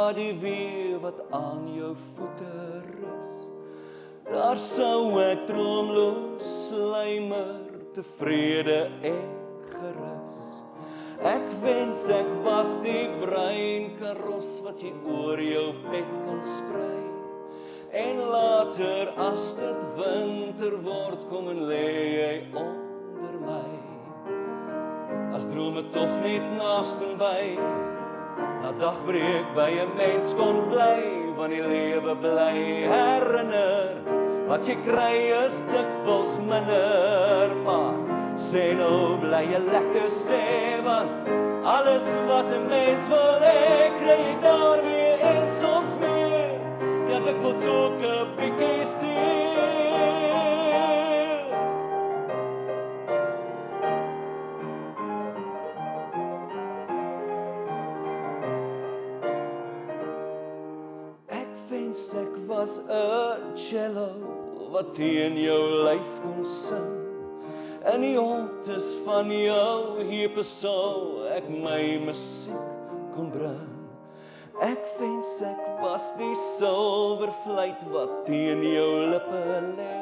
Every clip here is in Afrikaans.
waar die wee wat aan jou voete rus. Daar sou ek droomloos slymer, tevrede en gerus. Ek wens ek was die bruin karos wat jy oor jou bed kan sprei. En later as dit winter word, kom en lê jy onder my. As drome tog net naast en by, na dagbreek by 'n mens kon bly, want die lewe bly herinner. Wat jy kry is dikwels minder, maar sê nou bly jy lekker sê, want alles wat 'n mens wil hê, kry jy daarmee en soms meer. Ja, dikwels ook 'n bietjie seer. Ek wens ek was 'n cello wat teen jou lyf kon sing. En die hontes van jou heupe sou ek my musiek kon bring. Ek wens ek was die silverfluit wat teen jou lippe lê.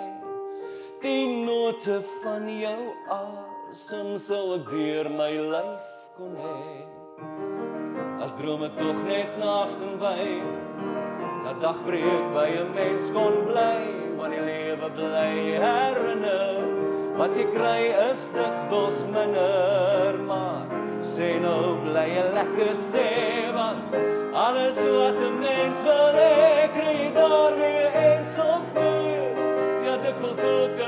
Die note van jou asem sou ek deur my lyf kon hê. As drome tog net naast en by, na dagbreek by 'n mens kon bly, want die lewe bly herinner. Wat jy kry is dikwels minder, maar sê nou bly jy lekker sê, want alles wat 'n mens wil hê, kry jy daarmee en soms meer. Ja, dikwels ook